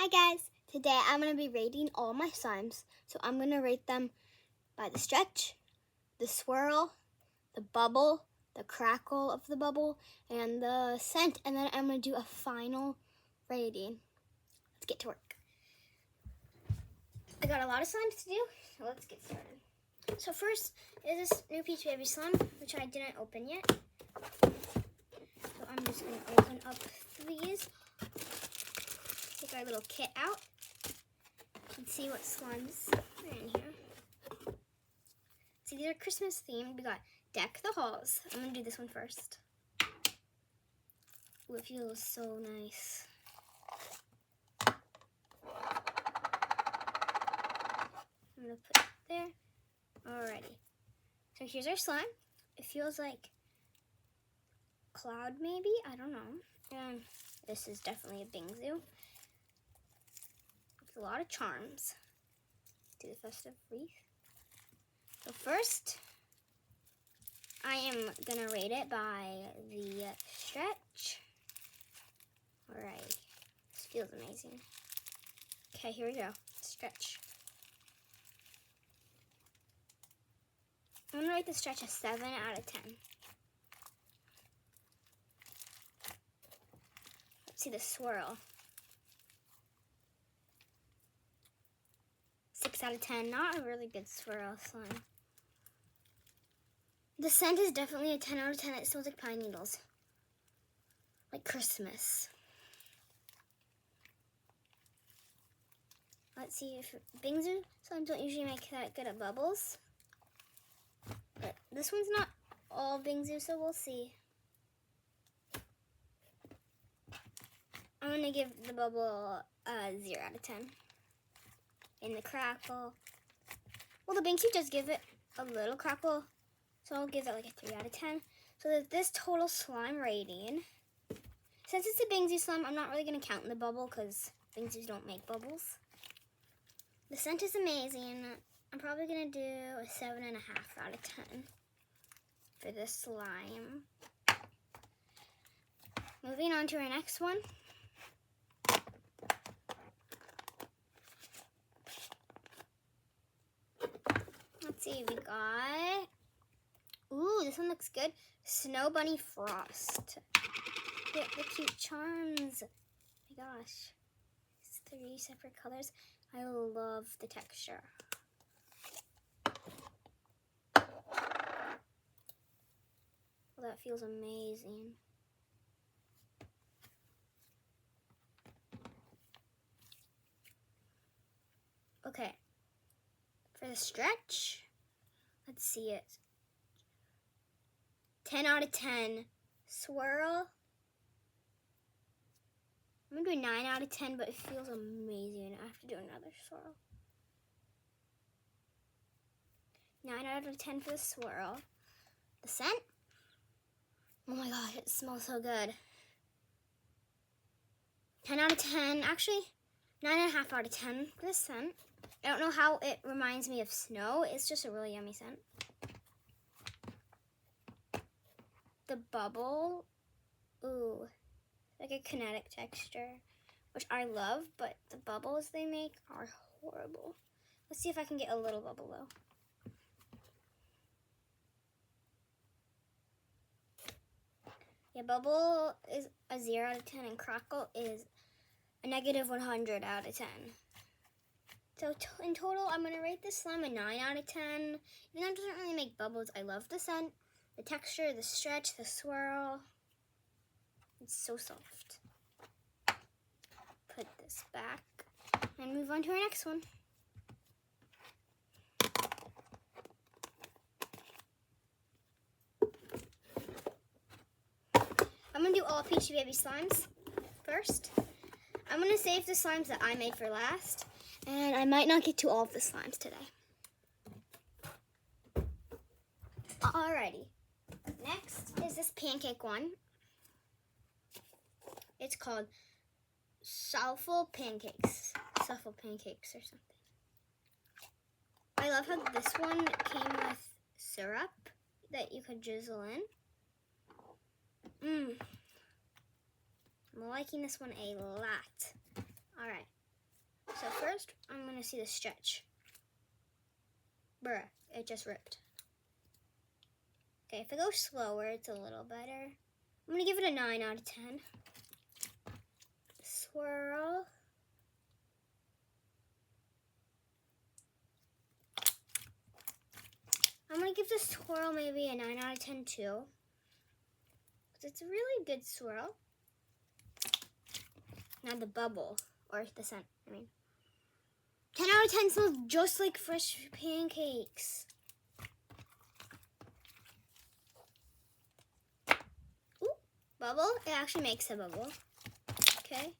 Hi guys, today I'm going to be rating all my slimes. So I'm going to rate them by the stretch, the swirl, the bubble, the crackle of the bubble, and the scent, and then I'm going to do a final rating. Let's get to work. I got a lot of slimes to do, so let's get started. So first is this new Peach Baby slime, which I didn't open yet. So I'm just going to open up these. Take our little kit out and see what slimes are in here. See, these are Christmas themed. We got Deck the Halls. I'm gonna do this one first. Ooh, it feels so nice. I'm gonna put it there. Alrighty. So here's our slime. It feels like cloud maybe, I don't know. And this is definitely a Bingsu. A lot of charms. Do the festive wreath. So first, I am gonna rate it by the stretch. Alright, this feels amazing. Okay, here we go. Stretch. I'm gonna rate the stretch a 7 out of 10. Let's see the swirl. 6 out of 10. Not a really good swirl slime. The scent is definitely a 10 out of 10. It smells like pine needles. Like Christmas. Let's see if Bingsu slimes don't usually make that good at bubbles. But this one's not all Bingsu, so we'll see. I'm going to give the bubble a 0 out of 10. In the crackle. Well, the Bingsu does give it a little crackle, so I'll give that like a 3 out of 10. So that this total slime rating, since it's a Bingsu slime, I'm not really going to count in the bubble because Bingsus don't make bubbles. The scent is amazing. I'm probably going to do a 7.5 out of 10 for this slime. Moving on to our next one. Let's see, we got, ooh, this one looks good. Snow Bunny Frost. Get the cute charms. Oh my gosh. It's 3 separate colors. I love the texture. Oh, that feels amazing. Okay. For the stretch, let's see it. 10 out of 10. Swirl. I'm going to do a 9 out of 10, but it feels amazing. I have to do another swirl. 9 out of 10 for the swirl. The scent. Oh my gosh, it smells so good. 10 out of 10. Actually, 9.5 out of 10 for the scent. I don't know how it reminds me of snow. It's just a really yummy scent. The bubble, ooh, like a kinetic texture, which I love, but the bubbles they make are horrible. Let's see if I can get a little bubble though. Yeah, bubble is a 0 out of 10 and crackle is a -100 out of 10. So in total, I'm going to rate this slime a 9 out of 10. Even though it doesn't really make bubbles, I love the scent, the texture, the stretch, the swirl. It's so soft. Put this back and move on to our next one. I'm going to do all Peachy Baby slimes first. I'm going to save the slimes that I made for last. And I might not get to all of the slimes today. Alrighty. Next is this pancake one. It's called Souffle Pancakes. Souffle Pancakes or something. I love how this one came with syrup that you could drizzle in. I'm liking this one a lot. Alright. So first, I'm gonna see the stretch. Bruh, it just ripped. Okay, if I go slower, it's a little better. I'm gonna give it a 9 out of 10. Swirl. I'm gonna give this swirl maybe a 9 out of 10 too. It's a really good swirl. Now the bubble, or the scent, I mean. 10 out of 10 smells just like fresh pancakes. Ooh, bubble? It actually makes a bubble. Okay.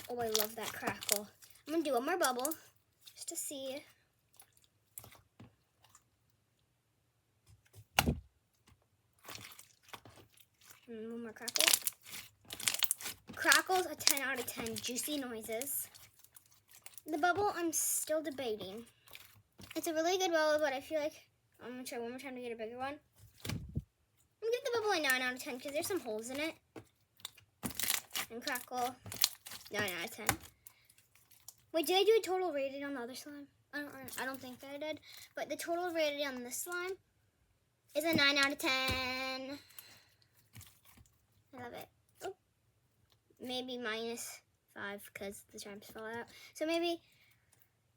Oh, I love that crackle. I'm gonna do one more bubble, just to see. And one more crackle. Crackles, a 10 out of 10. Juicy noises. The bubble, I'm still debating. It's a really good bubble, but I feel like I'm going to try one more time to get a bigger one. I'm going to give the bubble a 9 out of 10 because there's some holes in it. And crackle, 9 out of 10. Wait, did I do a total rating on the other slime? I don't think I did. But the total rating on this slime is a 9 out of 10. I love it. Oh, maybe minus 5 because the chimes fell out. So maybe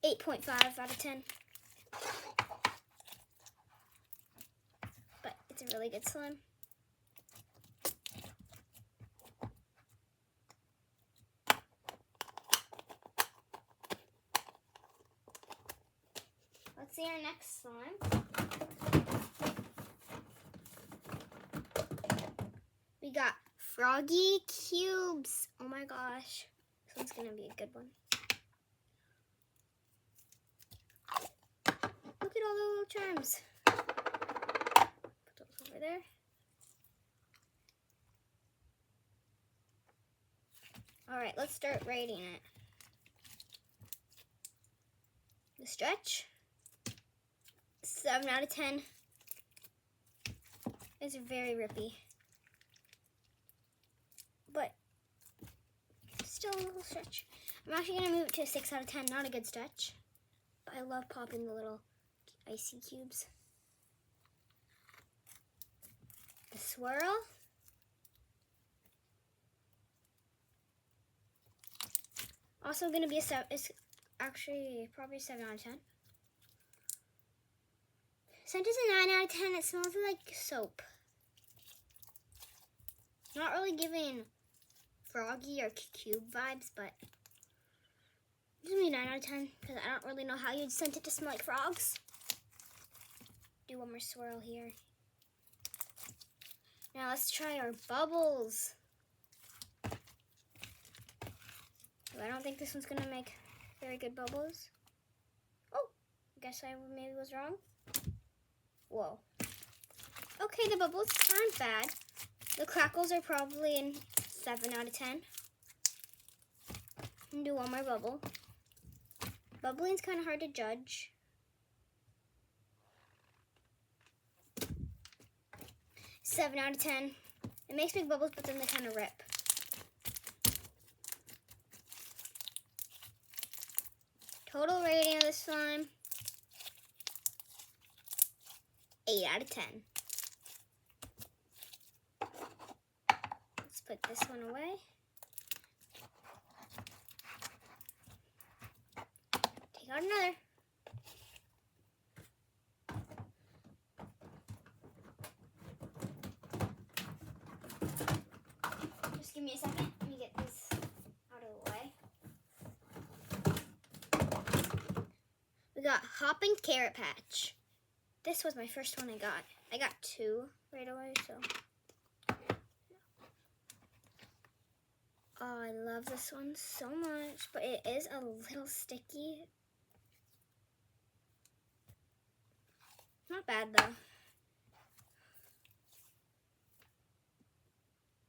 8.5 out of 10. But it's a really good slime. Let's see our next slime. We got Froggy Cubes. Oh my gosh. This one's gonna be a good one. Look at all the little charms. Put those over there. Alright, let's start rating it. The stretch, 7 out of 10. It's very rippy. But still a little stretch. I'm actually going to move it to a 6 out of 10. Not a good stretch. But I love popping the little icy cubes. The swirl. Also going to be a 7. It's actually probably a 7 out of 10. Scent is a 9 out of 10. It smells like soap. Not really giving Froggy or cube vibes, but it's gonna be 9 out of 10 because I don't really know how you'd scent it to smell like frogs. Do one more swirl here. Now let's try our bubbles. I don't think this one's gonna make very good bubbles. Oh, I guess I maybe was wrong. Whoa. Okay, the bubbles aren't bad. The crackles are probably in 7 out of 10. And do one more bubble. Bubbling's kind of hard to judge. Seven out of 10. It makes big bubbles, but then they kind of rip. Total rating of this slime, 8 out of 10. Let's put this one away. Take out another. Just give me a second. Let me get this out of the way. We got Hoppin' Carrot Patch. This was my first one I got. I got 2 right away, so. Oh, I love this one so much, but it is a little sticky. Not bad though.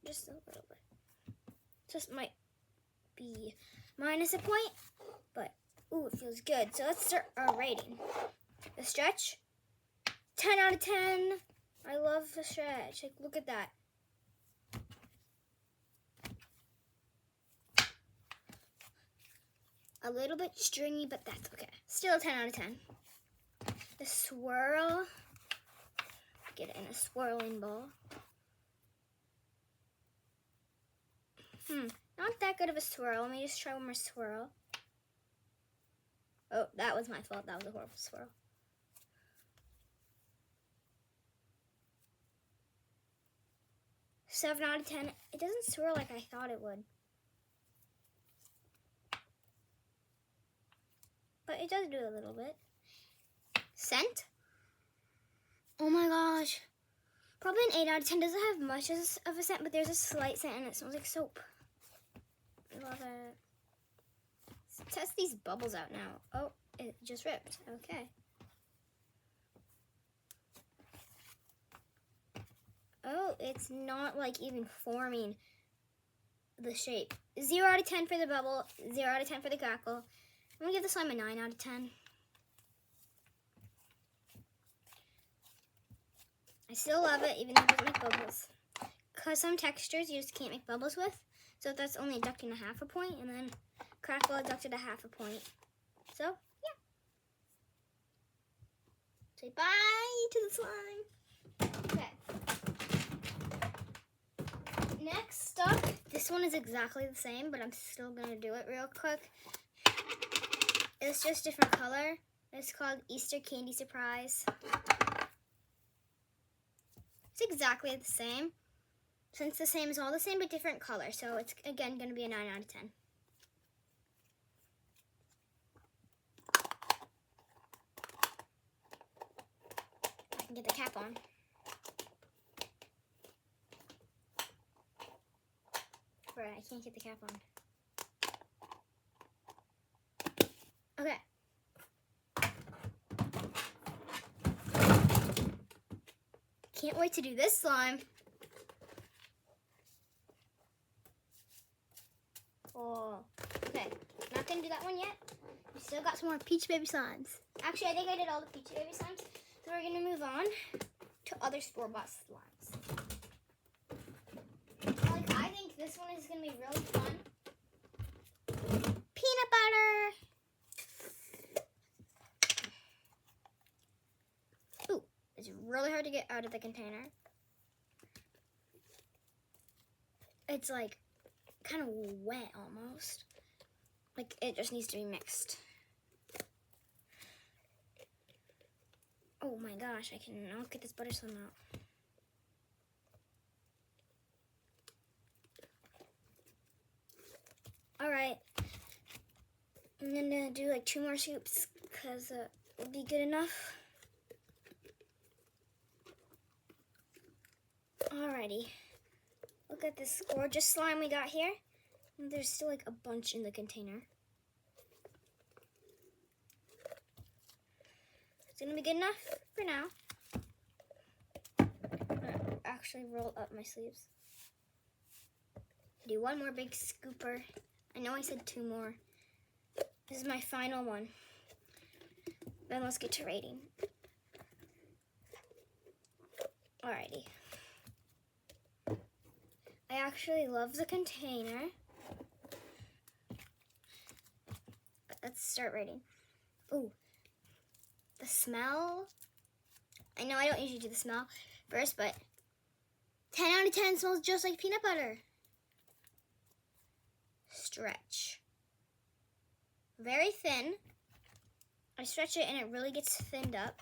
Just a little bit. Just might be minus a point, but ooh, it feels good. So let's start our rating. The stretch, 10 out of 10. I love the stretch. Like, look at that. A little bit stringy, but that's okay. Still a 10 out of 10. The swirl. Get it in a swirling bowl. Not that good of a swirl. Let me just try one more swirl. Oh, that was my fault. That was a horrible swirl. Seven out of 10. It doesn't swirl like I thought it would. But it does do a little bit. Scent? Oh my gosh. Probably an 8 out of 10. Doesn't have much of a scent, but there's a slight scent and it smells like soap. I love it. Let's test these bubbles out now. Oh, it just ripped. Okay. Oh, it's not like even forming the shape. 0 out of 10 for the bubble. 0 out of 10 for the crackle. I'm gonna give the slime a 9 out of 10. I still love it, even though it doesn't make bubbles. Because some textures you just can't make bubbles with. So that's only deducting a half a point, and then crackle deducted a half a point. So, yeah. Say bye to the slime. Okay. Next up, this one is exactly the same, but I'm still going to do it real quick. It's just different color. It's called Easter Candy Surprise. It's exactly the same. Since the same is all the same, but different color. So it's, again, going to be a 9 out of 10. I can get the cap on. Right, I can't get the cap on. Okay. Can't wait to do this slime. Oh, okay. Not gonna do that one yet. We still got some more Peach Baby slimes. Actually, I think I did all the Peach Baby slimes. So we're gonna move on to other store-bought slimes. Like, I think this one is gonna be really fun. Peanut butter. Ooh, it's really hard to get out of the container. It's like kind of wet almost. Like it just needs to be mixed. Oh my gosh, I cannot get this butter slime out. Alright, I'm gonna do like 2 more scoops because it will be good enough. Alrighty, look at this gorgeous slime we got here. And there's still like a bunch in the container. It's gonna be good enough for now. I'm gonna actually roll up my sleeves. Do 1 more big scooper. I know I said 2 more. This is my final one. Then let's get to rating. Alrighty. I actually love the container. Let's start rating. Ooh. The smell. I know I don't usually do the smell first, but 10 out of 10 smells just like peanut butter. Stretch. Very thin. I stretch it and it really gets thinned up.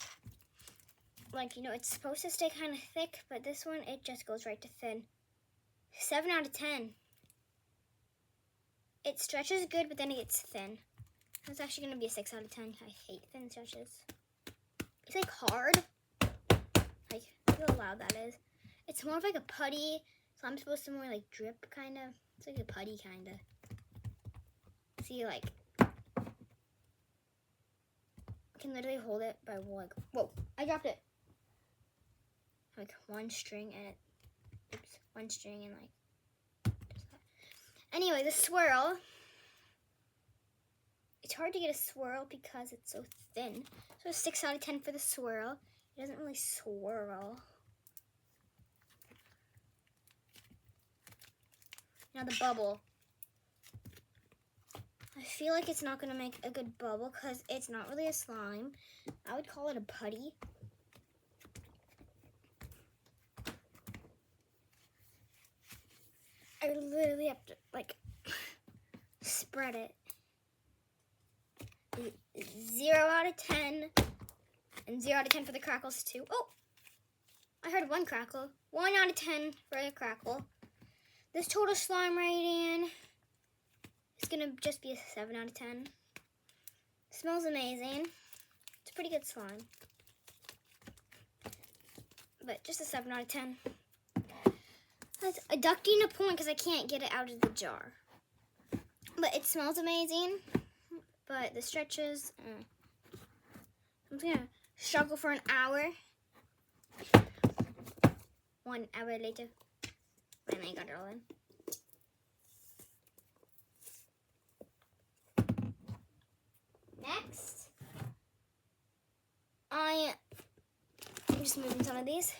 Like, you know, it's supposed to stay kind of thick, but this one, it just goes right to thin. 7 out of 10. It stretches good, but then it gets thin. It's actually going to be a 6 out of 10. I hate thin stretches. It's like hard. Like, feel how loud that is. It's more of like a putty. So I'm supposed to more like drip kind of. It's like a putty kind of. See, like, I can literally hold it by like, whoa, I dropped it. Like 1 string and it, oops, 1 string and like, just that. Anyway, the swirl. It's hard to get a swirl because it's so thin. So 6 out of 10 for the swirl. It doesn't really swirl. Now the bubble. I feel like it's not going to make a good bubble because it's not really a slime. I would call it a putty. I literally have to, like, spread it. 0 out of 10. And 0 out of 10 for the crackles, too. Oh! I heard 1 crackle. 1 out of 10 for the crackle. This total slime rating is going to just be a 7 out of 10. Smells amazing. It's a pretty good slime. But just a 7 out of 10. That's deducting a point because I can't get it out of the jar. But it smells amazing. But the stretches, I'm just gonna struggle for an hour. 1 hour later, finally got it all in. Next, I'm just moving some of these.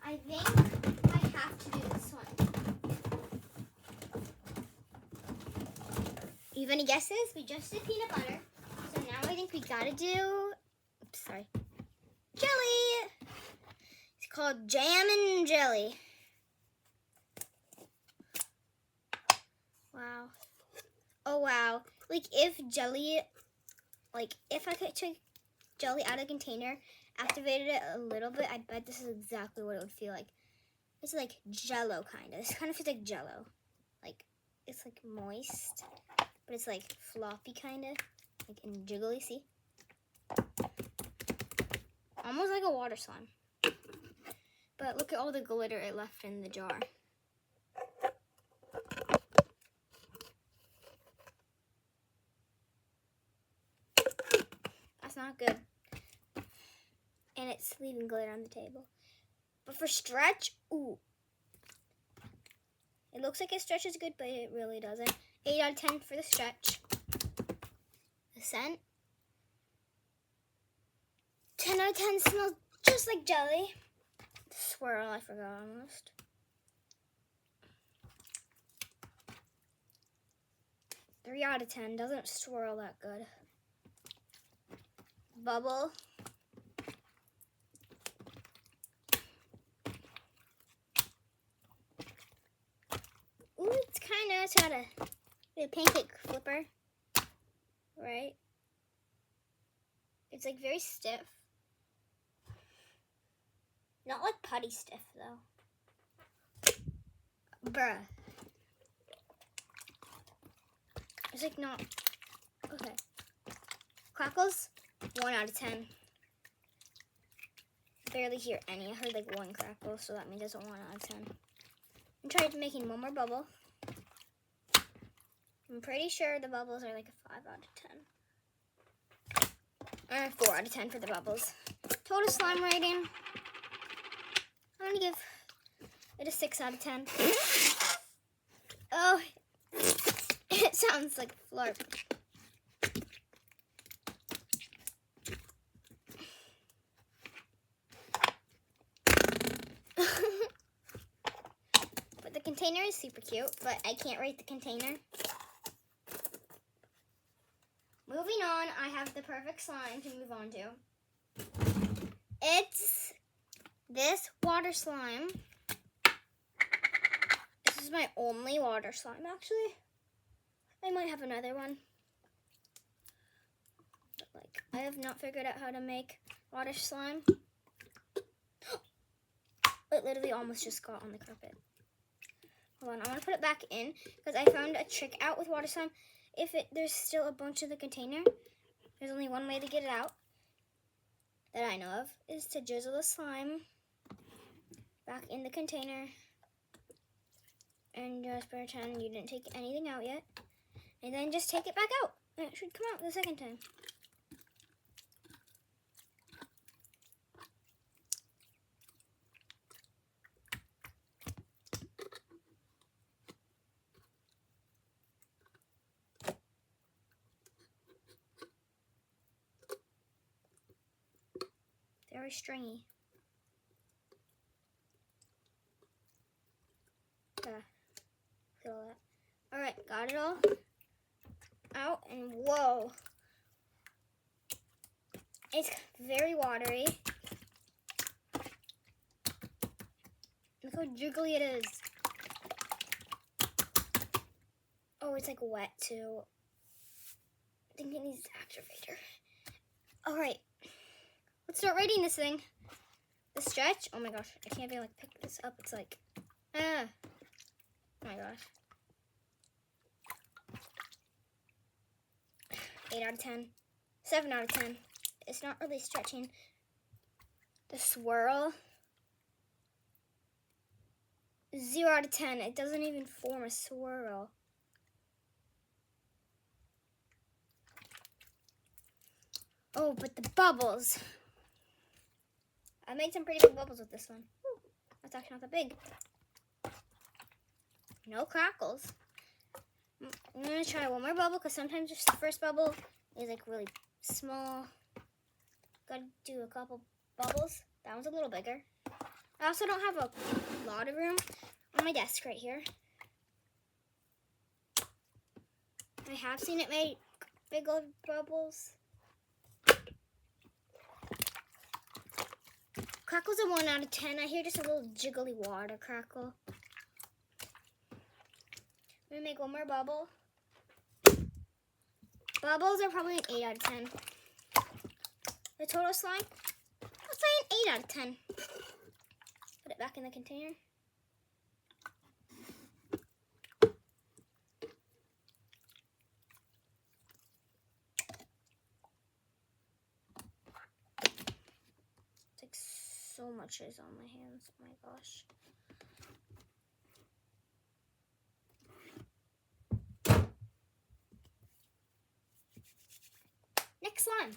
I think I have to do this one. You have any guesses? We just did peanut butter. So now I think we gotta do, jelly. It's called jam and jelly. Wow. Oh wow. Like if I could take jelly out of the container, activated it a little bit, I bet this is exactly what it would feel like. It's like jello kind of. This kind of feels like jello. Like it's like moist. But it's like floppy kind of, like and jiggly, see? Almost like a water slime. But look at all the glitter it left in the jar. That's not good. And it's leaving glitter on the table. But for stretch, ooh. It looks like it stretches good, but it really doesn't. 8 out of 10 for the stretch. The scent. 10 out of 10 smells just like jelly. The swirl, I forgot almost. Three out of 10 doesn't swirl that good. Bubble. Ooh, it's got a pancake flipper, right? It's like very stiff. Not like putty stiff though. Bruh. It's like not, okay. Crackles, 1 out of 10. Barely hear any. I heard like 1 crackle, so that means it's a 1 out of 10. I tried making one more bubble. I'm pretty sure the bubbles are like a 5 out of 10. Or 4 out of 10 for the bubbles. Total slime rating, I'm gonna give it a 6 out of 10. Oh, it sounds like a flarp. But the container is super cute, but I can't rate the container. Moving on, I have the perfect slime to move on to. It's this water slime. This is my only water slime, actually. I might have another one. But, like, I have not figured out how to make water slime. It literally almost just got on the carpet. Hold on, I want to put it back in because I found a trick out with water slime. If there's still a bunch in the container, there's only one way to get it out that I know of, is to drizzle the slime back in the container and just pretend you didn't take anything out yet, and then just take it back out. And it should come out the second time. Very stringy. Feel that. Alright, got it all. And whoa. It's very watery. Look how jiggly it is. Oh, it's like wet too. I think it needs activator. All right, let's start rating this thing. The stretch, oh my gosh, I can't even like pick this up. It's like, oh my gosh. 8 out of 10. 7 out of 10. It's not really stretching. The swirl, 0 out of 10. It doesn't even form a swirl. Oh, but the bubbles. I made some pretty big bubbles with this one. Ooh, that's actually not that big. No crackles. I'm gonna try one more bubble because sometimes just the first bubble is like really small. Gotta do a couple bubbles. That one's a little bigger. I also don't have a lot of room on my desk right here. I have seen it make big old bubbles. Crackle's a 1 out of 10. I hear just a little jiggly water crackle. I'm gonna make one more bubble. Bubbles are probably an 8 out of 10. The total slime, let's say an 8 out of 10. Put it back in the container. It's like so much is on my hands. Oh my gosh. Next slime.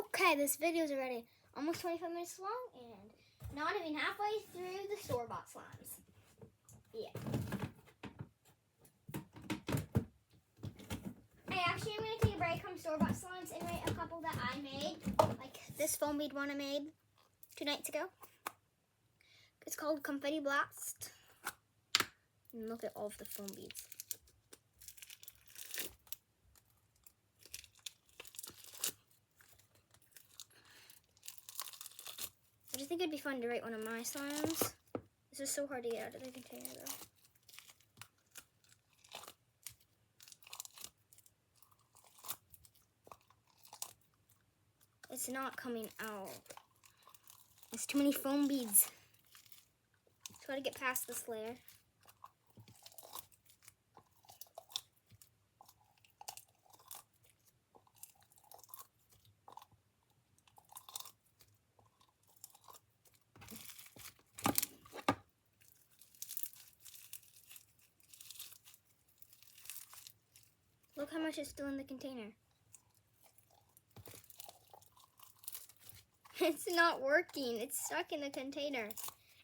Okay, this video is already almost 25 minutes long and not even halfway through the store-bought slimes. Yeah. I actually am going to take a break from store-bought slimes and write a couple that I made, like this foam bead one I made 2 nights ago. It's called Confetti Blast. And look at all of the foam beads. I just think it'd be fun to write one of my slimes. This is so hard to get out of the container though. It's not coming out. There's too many foam beads. Try to get past this layer. Look how much is still in the container. It's not working. It's stuck in the container.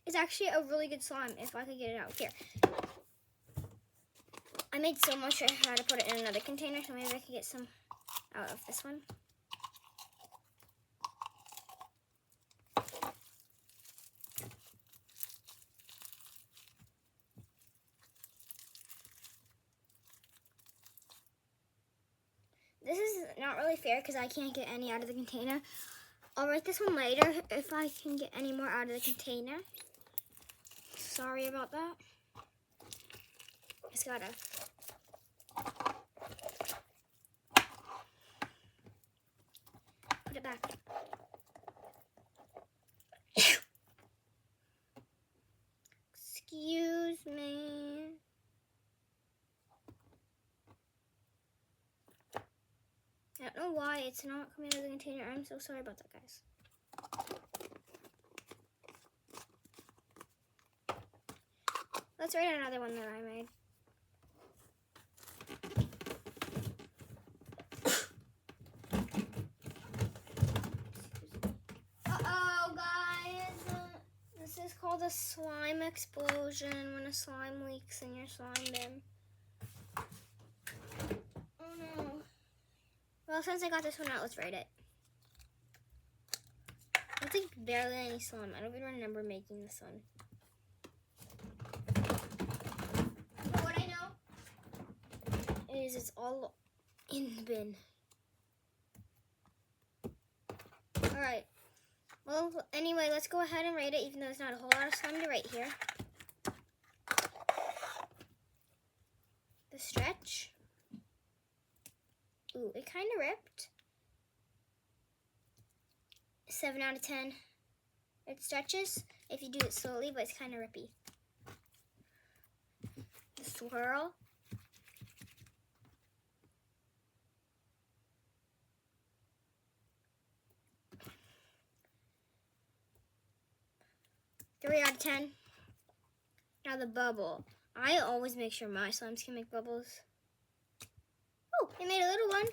It's actually a really good slime if I could get it out. Here. I made so much I had to put it in another container, so maybe I could get some out of this one. This is not really fair because I can't get any out of the container. I'll write this one later if I can get any more out of the container. Sorry about that. Just gotta. Put it back. Excuse me. I don't know why it's not coming out of the container. I'm so sorry about that, guys. Let's write another one that I made. Uh-oh, guys. This is called a slime explosion when a slime leaks in your slime bin. Oh, no. Well, since I got this one out, let's write it. I think barely any slime. I don't even remember making this one. But what I know is it's all in the bin. Alright. Well, anyway, let's go ahead and rate it, even though there's not a whole lot of slime to rate here. The stretch. Ooh, it kind of ripped. 7 out of 10. It stretches if you do it slowly, but it's kind of rippy. The swirl. Three out of 10. Now the bubble. I always make sure my slimes can make bubbles. Oh, it made a little one.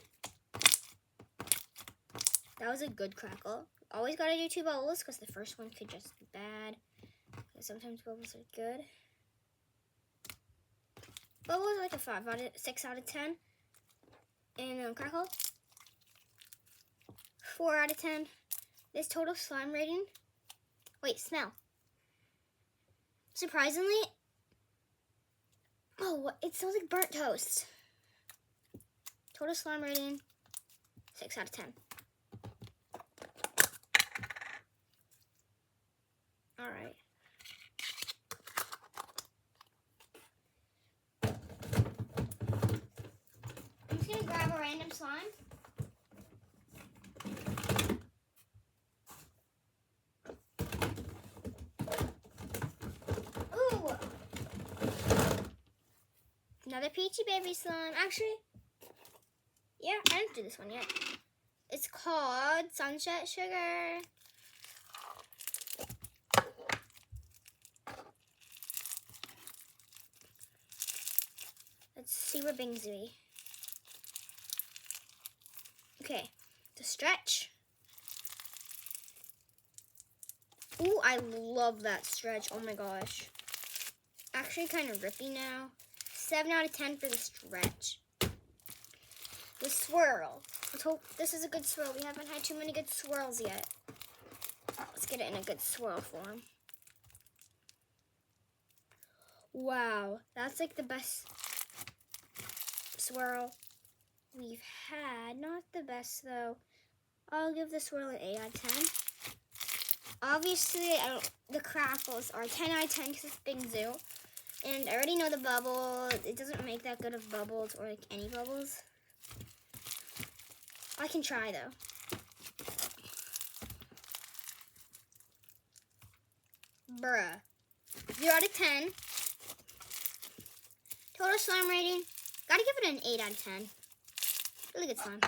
That was a good crackle. Always gotta do 2 bubbles because the first one could just be bad. Because sometimes bubbles are good. Bubble is like a 6 out of 10. And crackle. 4 out of 10. This total slime rating. Wait, smell. Surprisingly, oh, it smells like burnt toast. Total slime rating, 6 out of 10. All right. I'm just gonna grab a random slime. Ooh! Another peachy baby slime. Actually, yeah, I didn't do this one yet. It's called Sunset Sugar. Let's see what brings me. Okay, the stretch. Ooh, I love that stretch. Oh my gosh. Actually kind of rippy now. 7 out of 10 for the stretch. The swirl. Let's hope this is a good swirl. We haven't had too many good swirls yet. Let's get it in a good swirl form. Wow, that's like the best swirl we've had. Not the best though. I'll give the swirl an 8 out of 10. Obviously, the crackles are 10 out of 10 because it's Bing Zoo. And I already know the bubble. It doesn't make that good of bubbles or like any bubbles. I can try though. Bruh. 0 out of 10. Total slime rating. Gotta give it an 8 out of 10. Really good slime.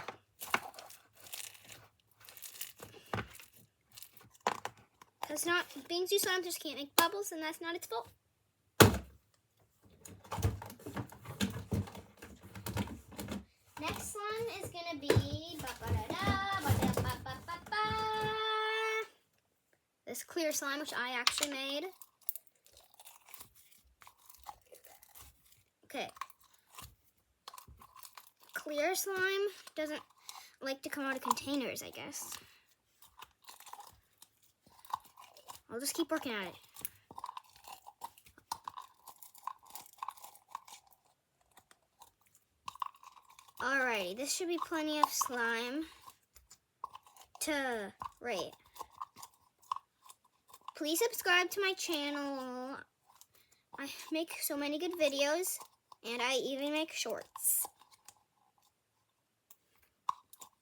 Because Bing Zoo slimes just can't make bubbles, and that's not its fault. Next slime is gonna be this clear slime, which I actually made. Okay. Clear slime doesn't like to come out of containers, I guess. I'll just keep working at it. Alrighty, this should be plenty of slime to rate. Please subscribe to my channel. I make so many good videos, and I even make shorts.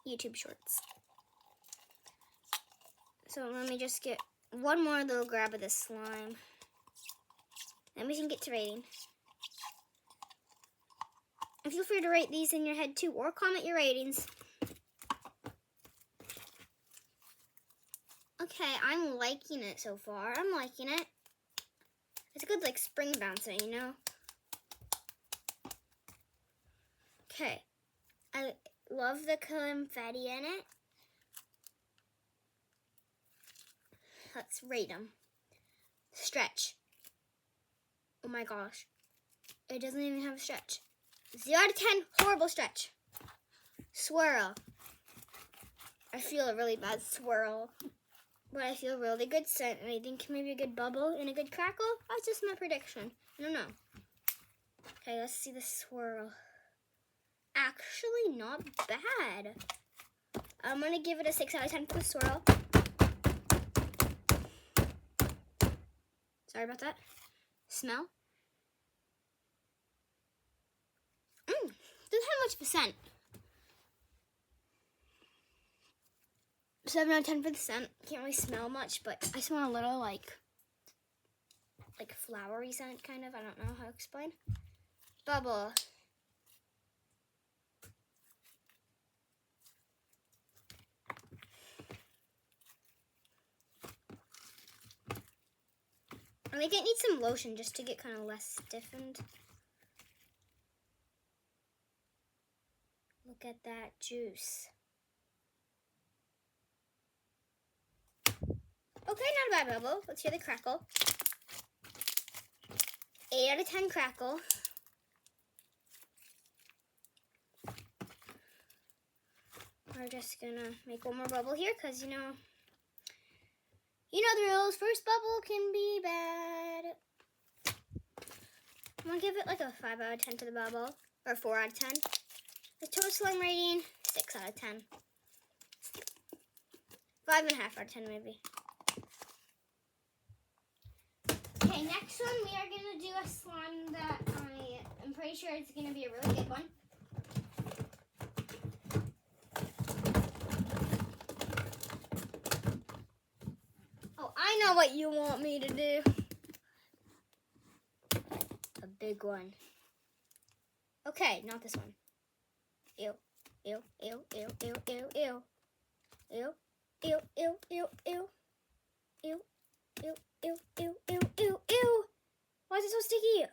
YouTube shorts. So let me just get one more little grab of this slime. Then we can get to rating. And feel free to rate these in your head too, or comment your ratings. Okay, I'm liking it so far. I'm liking it. It's a good like spring bouncer, you know? Okay. I love the confetti in it. Let's rate them. Stretch. Oh my gosh. It doesn't even have a stretch. 0 out of 10, horrible stretch. Swirl. I feel a really bad swirl. But I feel really good scent, and I think maybe a good bubble and a good crackle. That's just my prediction. I don't know. Okay, let's see the swirl. actually not bad. I'm gonna give it a 6 out of 10 for the swirl. Sorry about that. Smell. Doesn't have much of a scent. 7 out of 10 for the scent. Can't really smell much, but I smell a little like flowery scent, kind of. I don't know how to explain. Bubble. I think it needs some lotion just to get kind of less stiffened. Look at that juice. Okay, not a bad bubble. Let's hear the crackle. 8 out of 10 crackle. We're just gonna make one more bubble here because you know the rules. First bubble can be bad. I'm gonna give it like a 5 out of 10 to the bubble, or 4 out of 10. The total slime rating, 6 out of 10. 5.5 out of 10 maybe. Okay, next one we are gonna do a slime that I'm pretty sure it's gonna be a really good one. Oh, I know what you want me to do. A big one. Okay, not this one. Ew, ew, ew, ew, ew, ew, ew. Ew, ew, ew, ew, ew. Ew, ew, ew, ew, ew, ew, ew. Why is it so sticky?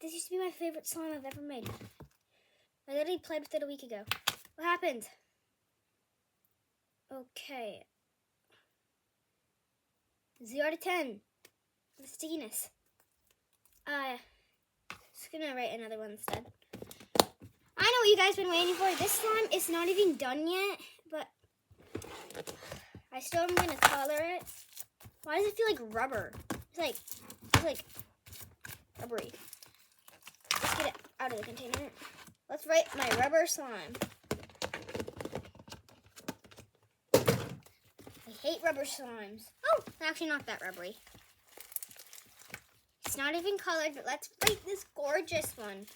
This used to be my favorite slime I've ever made. I literally played with it a week ago. What happened? Okay. 0 out of 10. The stickiness. Just gonna write another one instead. I know what you guys been waiting for. This slime is not even done yet, but I still am gonna color it. Why does it feel like rubber? It's like rubbery. Let's get it out of the container. Let's write my rubber slime. I hate rubber slimes. Oh, actually not that rubbery. It's not even colored, but let's write this gorgeous one.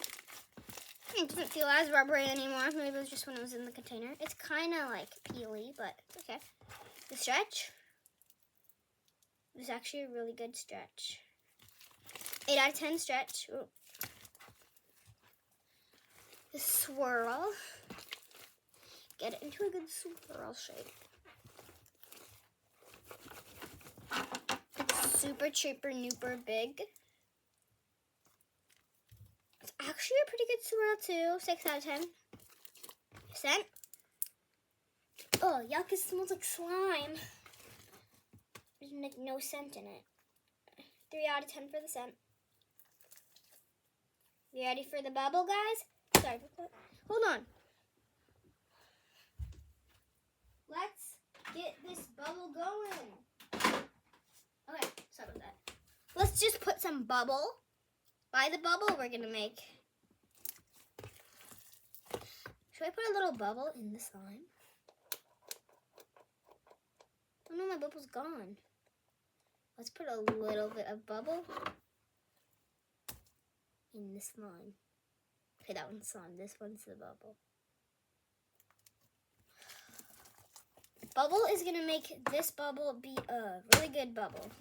It doesn't feel as rubbery anymore. Maybe it was just when it was in the container. It's kind of like peely, but it's okay. The stretch. It's actually a really good stretch. 8 out of 10 stretch. Ooh. The swirl. Get it into a good swirl shape. It's super cheaper, nooper big. It's actually a pretty good swirl too. 6 out of 10. Scent. Oh, yuck, it smells like slime. There's like no scent in it. 3 out of 10 for the scent. You ready for the bubble, guys? Sorry, hold on. Let's get this bubble going. Okay, sorry about that. Let's just put some bubble by the bubble we're gonna make. Should I put a little bubble in the slime? Oh no, my bubble's gone. Let's put a little bit of bubble in the slime. Okay, that one's slime. This one's the bubble. Bubble is gonna make this bubble be a really good bubble.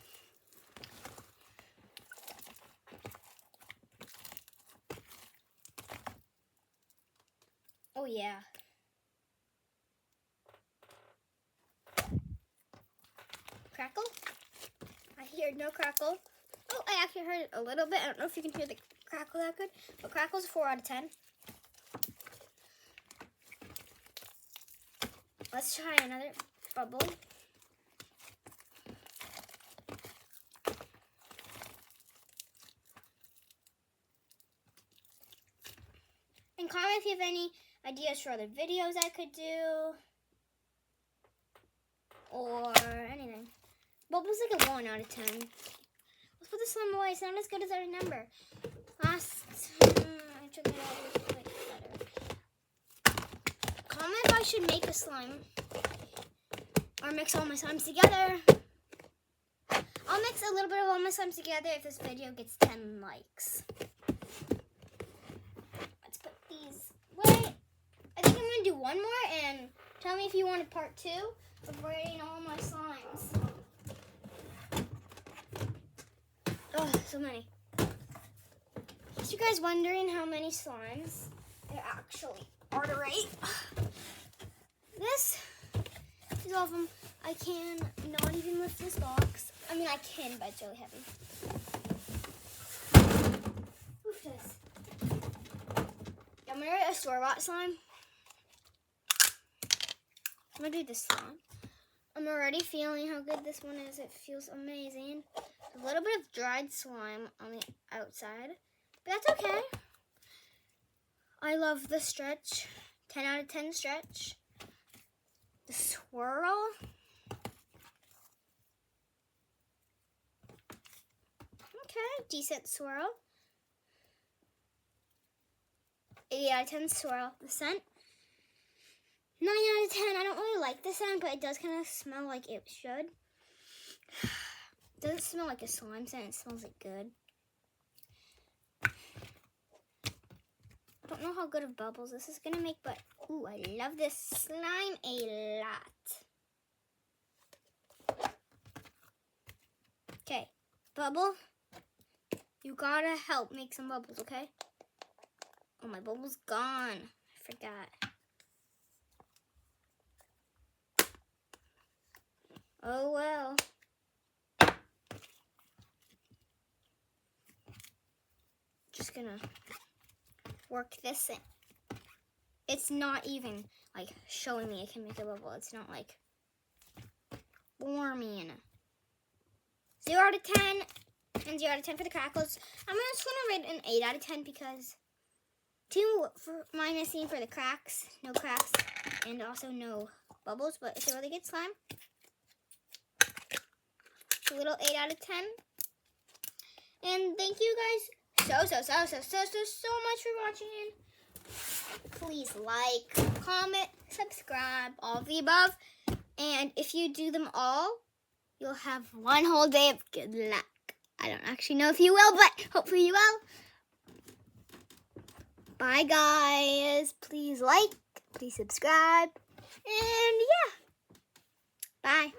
Oh yeah. Crackle? I hear no crackle. Oh, I actually heard it a little bit. I don't know if you can hear the crackle that good, but crackle's 4 out of 10. Let's try another bubble. And comment if you have any ideas for other videos I could do. Or anything. Bubble's like a 1 out of 10. Let's put the slime away. It's not as good as I remember. I took it out with like better. Comment if I should make a slime or mix all my slimes together. I'll mix a little bit of all my slimes together if this video gets 10 likes. Let's put these away. I think I'm going to do one more and tell me if you want a part 2 of rating all my slimes. Oh, so many. Is you guys wondering how many slimes there actually are to rate? This is all of them. I can not even lift this box. I mean, I can, but it's really heavy. Oof, this. I'm gonna rate a store-bought slime. I'm gonna do this slime. I'm already feeling how good this one is. It feels amazing. A little bit of dried slime on the outside, but that's okay. I love the stretch. 10 out of 10 stretch. The swirl. Okay, decent swirl. 8 out of 10 swirl. The scent. 9 out of 10. I don't really like the scent, but it does kind of smell like it should. It doesn't smell like a slime scent. It smells like good. I don't know how good of bubbles this is going to make, but ooh, I love this slime a lot. Okay, bubble. You gotta help make some bubbles, okay? Oh, my bubble's gone. I forgot. Oh, well. Just gonna work this in. It's not even like showing me I can make a bubble. It's not like forming. 0 out of 10 and 0 out of 10 for the crackles. I'm just gonna rate an 8 out of 10 because 2 for my missing for the cracks, no cracks, and also no bubbles. But it's a really good slime. A little 8 out of 10. And thank you guys so much for watching. Please like, comment, subscribe, all of the above. And if you do them all, you'll have one whole day of good luck. I don't actually know if you will, but hopefully you will. Bye, guys. Please like, please subscribe. And yeah, bye.